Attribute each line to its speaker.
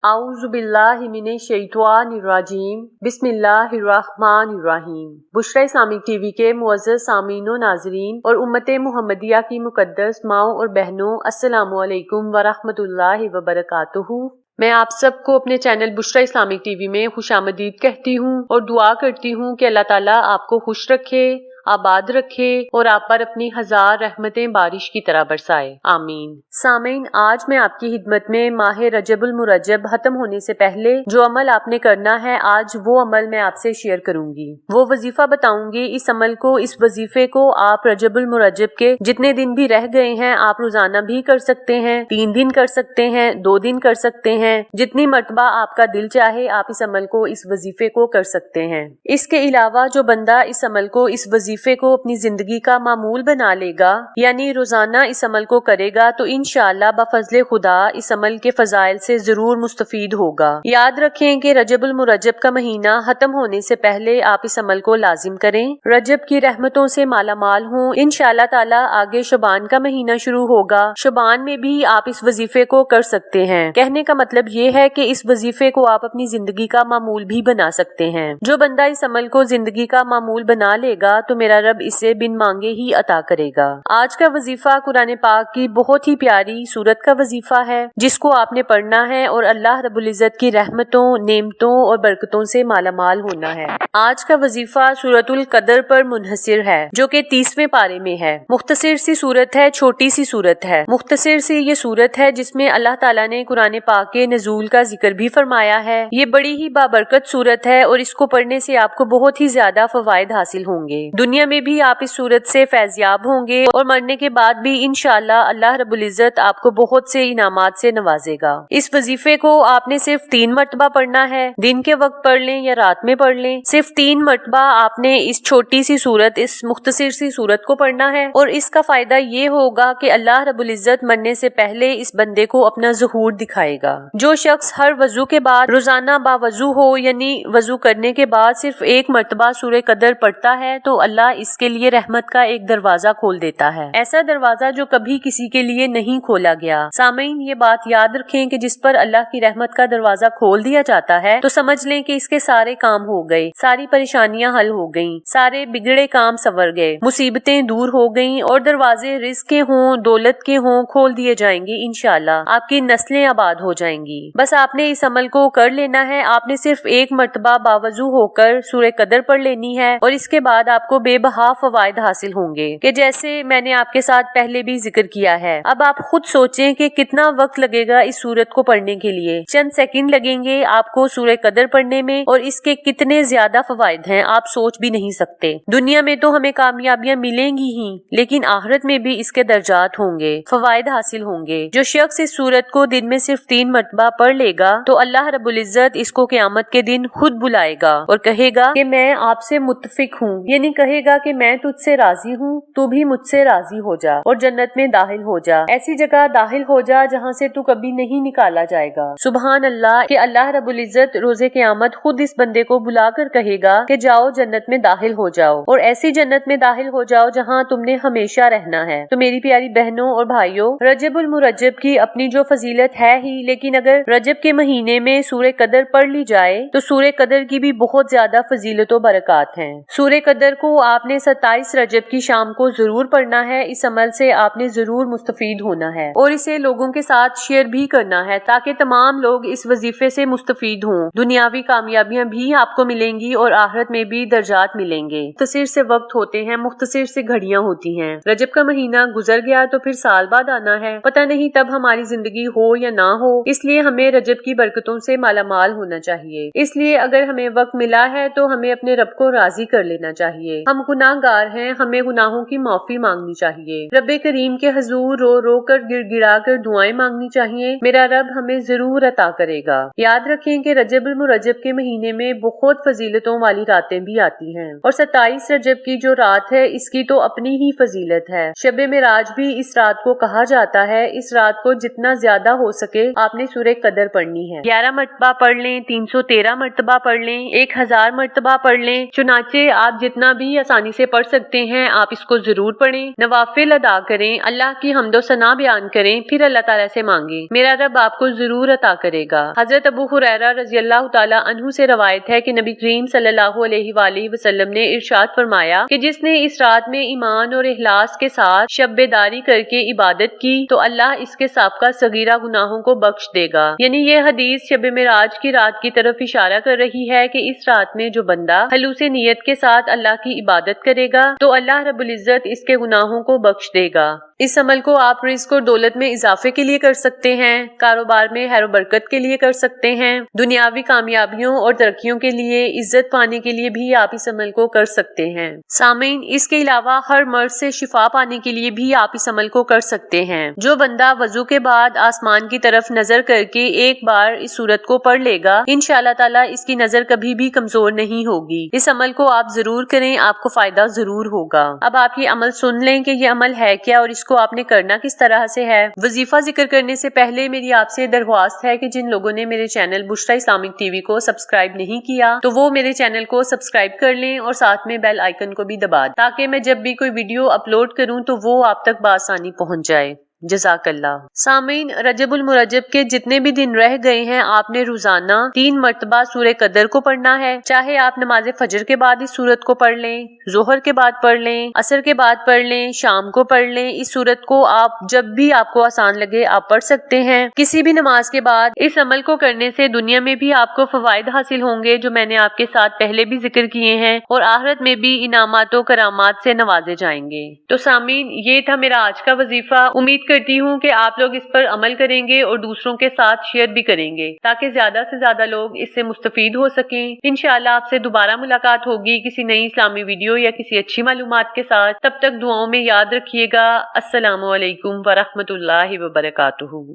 Speaker 1: आऊज़ु बिल्लाहि मिनश शैतानिर्रजीम बिस्मिल्लाहिर्रहमानिर्रहीम। Bushra Islamic TV के मुअज़्ज़ज़ सामीन व नाज़रीन और उम्मत मुहम्मदिया की मुक़द्दस माओं और बहनों, अस्सलामु अलैकुम व रहमतुल्लाहि व बरकातुहू। मैं आप सबको अपने चैनल बुशरा इस्लामिक टीवी में खुशामदीद कहती हूँ और दुआ करती हूँ कि अल्लाह ताला आपको खुश रखे, आबाद रखे और आप पर अपनी हजार रहमतें बारिश की तरह बरसाए, आमीन। सामीन, आज मैं आपकी खिदमत में माह रजबुल मुरज्जब खत्म होने से पहले जो अमल आपने करना है, आज वो अमल मैं आपसे शेयर करूंगी, वो वजीफा बताऊंगी। इस अमल को, इस वजीफे को आप रजबुल मुरज्जब के जितने दिन भी रह गए हैं आप रोजाना भी कर सकते हैं, 3 दिन कर सकते हैं, 2 दिन कर सकते हैं, जितनी मर्तबा आपका दिल चाहे आप इस अमल को, इस वजीफे को कर सकते हैं। इसके अलावा जो बंदा इस अमल को, इस वजीफे को अपनी जिंदगी का मामूल बना लेगा, यानी रोजाना इस अमल को करेगा, तो इंशाअल्लाह बफज़ले खुदा इस अमल के फजाइल से जरूर मुस्तफीद होगा। याद रखें कि रजबुल मुरज्जब का महीना खत्म होने से पहले आप इस अमल को लाजिम करें। रजब की रहमतों से मालामाल हों। इंशाअल्लाह ताला आगे शबान का महीना शुरू होगा, शबान में भी आप इस वजीफे को कर सकते हैं। कहने का मतलब ये है कि इस वजीफे को आप अपनी जिंदगी का मामूल भी बना सकते हैं। जो बंदा इस अमल को जिंदगी का मामूल बना लेगा तो मेरा रब इसे बिन मांगे ही अता करेगा। आज का वजीफा कुरान पाक की बहुत ही प्यारी सूरत का वजीफा है, जिसको आपने पढ़ना है और अल्लाह रब्बुल इज्जत की रहमतों, नेमतों और बरकतों से मालामाल होना है। आज का वजीफा सूरतुल कदर पर मुनहसिर है, जो कि 30वें पारे में है। मुख्तसर सी सूरत है, छोटी सी सूरत है। मुख्तसर सी ये सूरत है जिसमें अल्लाह ताला ने कुरान पाक के नज़ूल का जिक्र भी फरमाया है। ये बड़ी ही बाबरकत सूरत है और इसको पढ़ने से आपको बहुत ही ज्यादा फवायद हासिल होंगे। दुनिया में भी आप इस सूरत से फैज़याब होंगे और मरने के बाद भी इंशाअल्लाह अल्लाह रब्बुल इज्जत आपको बहुत से इनामात से नवाजेगा। इस वजीफे को आपने सिर्फ 3 मरतबा पढ़ना है। दिन के वक्त पढ़ लें या रात में पढ़ लें, सिर्फ 3 मरतबा आपने इस छोटी सी सूरत, इस मुख्तसर सी सूरत को पढ़ना है। और इसका फायदा ये होगा कि अल्लाह रब्बुल इज्जत मरने से पहले इस बंदे को अपना ज़हूर दिखाएगा। जो शख्स हर वजू के बाद रोजाना बावजू हो, यानी वजू करने के बाद सिर्फ 1 मरतबा सूरह कदर पढ़ता है, तो अल्लाह इसके लिए रहमत का एक दरवाजा खोल देता है, ऐसा दरवाजा जो कभी किसी के लिए नहीं खोला गया। सामीन, ये बात याद रखें कि जिस पर अल्लाह की रहमत का दरवाजा खोल दिया जाता है तो समझ लें कि इसके सारे काम हो गए, सारी परेशानियां हल हो गईं, सारे बिगड़े काम संवर गए, मुसीबतें दूर हो गईं और दरवाजे रिज़्क़ के हों, दौलत के हों, खोल दिए जाएंगे। इंशाअल्लाह आपकी नस्लें आबाद हो जाएंगी। बस आपने इस अमल को कर लेना है। आपने सिर्फ 1 मरतबा बावजू होकर सूरह कदर पढ़ लेनी है और इसके बाद आपको बेबहा फवायद हासिल होंगे, कि जैसे मैंने आपके साथ पहले भी जिक्र किया है। अब आप खुद सोचें कि कितना वक्त लगेगा इस सूरत को पढ़ने के लिए। चंद सेकंड लगेंगे आपको सूरह कदर पढ़ने में और इसके कितने ज्यादा फवायद हैं आप सोच भी नहीं सकते। दुनिया में तो हमें कामयाबियां मिलेंगी ही, लेकिन आखिरत में भी इसके दर्जात होंगे, फवायद हासिल होंगे। जो शख्स इस सूरत को दिन में सिर्फ 3 मरतबा पढ़ लेगा तो अल्लाह रब्बुल इज्जत इसको क़यामत के दिन खुद बुलाएगा और कहेगा कि मैं आपसे मुत्तफिक हूँ, यानी कहेगा कि मैं तुझसे राजी हूँ, तू भी मुझसे राजी हो जा और जन्नत में दाखिल हो जा। ऐसी जगह दाखिल हो जा जहाँ से तू कभी नहीं निकाला जाएगा। सुबहान अल्लाह, कि अल्लाह रब्बुल इज्जत रोज़े क़यामत खुद इस बंदे को बुलाकर कहेगा कि जाओ जन्नत में दाखिल हो जाओ और ऐसी जन्नत में दाखिल हो जाओ जहाँ तुमने हमेशा रहना है। तो मेरी प्यारी बहनों और भाइयों, रजबुल मुरज्जब की अपनी जो फजीलत है ही, लेकिन अगर रजब के महीने में सूरह कदर पढ़ ली जाए तो सूरह कदर की भी बहुत ज्यादा फजीलत और बरकत हैं। सूरह कदर को आपने 27 रजब की शाम को जरूर पढ़ना है। इस अमल से आपने जरूर मुस्तफीद होना है और इसे लोगों के साथ शेयर भी करना है ताकि तमाम लोग इस वजीफे से मुस्तफीद हों। दुनियावी कामयाबियां भी आपको मिलेंगी और आखिरत में भी दर्जात मिलेंगे। मुख्तसर से वक्त होते हैं, मुख्तसर से घड़ियां होती हैं। रजब का महीना गुजर गया तो फिर साल बाद आना है, पता नहीं तब हमारी जिंदगी हो या ना हो, इसलिए हमें रजब की बरकतों से मालामाल होना चाहिए। इसलिए अगर हमें वक्त मिला है तो हमें अपने रब को राजी कर लेना चाहिए। हम गुनाहगार हैं, हमें गुनाहों की माफी मांगनी चाहिए। रब्बे करीम के हुजूर रो रो कर गिड़गिड़ा कर दुआएं मांगनी चाहिए। मेरा रब हमें जरूर अता करेगा। याद रखें कि रजबुल मुरज्जब के महीने में बहुत फजीलतों वाली रातें भी आती हैं और 27 रजब की जो रात है इसकी तो अपनी ही फजीलत है। शब मेराज भी इस रात को कहा जाता है। इस रात को जितना ज्यादा हो सके आपने सूरह कदर पढ़नी है। 11 मरतबा पढ़ लें, 313 मरतबा पढ़ लें, 1000 मरतबा पढ़ लें, चुनाचे आप जितना भी आसानी से पढ़ सकते हैं, आप इसको जरूर पढ़ें, नवाफिल अदा करें, अल्लाह की हम्दो सना बयान करें, फिर अल्लाह ताला से मांगे, मेरा रब आपको जरूर अता करेगा। हजरत अबू हुरैरा रज़ी अल्लाह ताला अन्हु से रवायत है कि नबी करीम सल्लल्लाहु अलैहि वसल्लम ने इरशाद फरमाया कि जिसने इस रात में ईमान और इखलास के साथ शब-ए-दारी करके इबादत की तो अल्लाह इसके साबका सगीरा गुनाहों को बख्श देगा। यानी ये हदीस शब मिराज की रात की तरफ इशारा कर रही है कि इस रात में जो बंदा खलूस नियत के साथ अल्लाह की इबादत करेगा तो अल्लाह रब्बुल इज्जत इसके गुनाहों को बख्श देगा। इस अमल को आप रिज़्क और दौलत में इजाफे के लिए कर सकते हैं, कारोबार में खैर बरकत के लिए कर सकते हैं, दुनियावी कामयाबियों और तरक्कियों के लिए, इज्जत पाने के लिए भी आप इस अमल को कर सकते हैं। सामीन, इसके अलावा हर मर्ज से शिफा पाने के लिए भी आप इस अमल को कर सकते हैं। जो बंदा वजू के बाद आसमान की तरफ नजर करके एक बार इस सूरत को पढ़ लेगा, इंशाअल्लाह ताला इसकी नजर कभी भी कमजोर नहीं होगी। इस अमल को आप जरूर करें, आपको फायदा जरूर होगा। अब आप ये अमल सुन लें कि ये अमल है क्या और इसको आपने करना किस तरह से है। वजीफा जिक्र करने से पहले मेरी आपसे दरख्वास्त है कि जिन लोगों ने मेरे चैनल बुशरा इस्लामिक टीवी को सब्सक्राइब नहीं किया तो वो मेरे चैनल को सब्सक्राइब कर लें और साथ में बेल आइकन को भी दबा दें ताकि मैं जब भी कोई वीडियो अपलोड करूं तो वो आप तक बआसानी पहुंच जाए। जज़ाकल्लाह। सामीन, रजबुल मुरज्जब के जितने भी दिन रह गए हैं आपने रोजाना 3 मर्तबा सूरह कदर को पढ़ना है। चाहे आप नमाज फजर के बाद इस सूरत को पढ़ लें, जोहर के बाद पढ़ लें, असर के बाद पढ़ लें, शाम को पढ़ लें। इस सूरत को आप जब भी आपको आसान लगे आप पढ़ सकते हैं, किसी भी नमाज के बाद। इस अमल को करने से दुनिया में भी आपको फवायद हासिल होंगे जो मैंने आपके साथ पहले भी जिक्र किए हैं, और आखिरत में भी इनामात और करामात से नवाजे जाएंगे। तो सामीन, ये था मेरा आज का वजीफा। उम्मीद करती हूँ कि आप लोग इस पर अमल करेंगे और दूसरों के साथ शेयर भी करेंगे ताकि ज्यादा से ज्यादा लोग इससे मुस्तफीद हो सकें। इंशाअल्लाह आपसे दोबारा मुलाकात होगी किसी नई इस्लामी वीडियो या किसी अच्छी मालूमात के साथ। तब तक दुआओं में याद रखिएगा। अस्सलामु अलैकुम वरहमतुल्लाहि वबरकातुहू।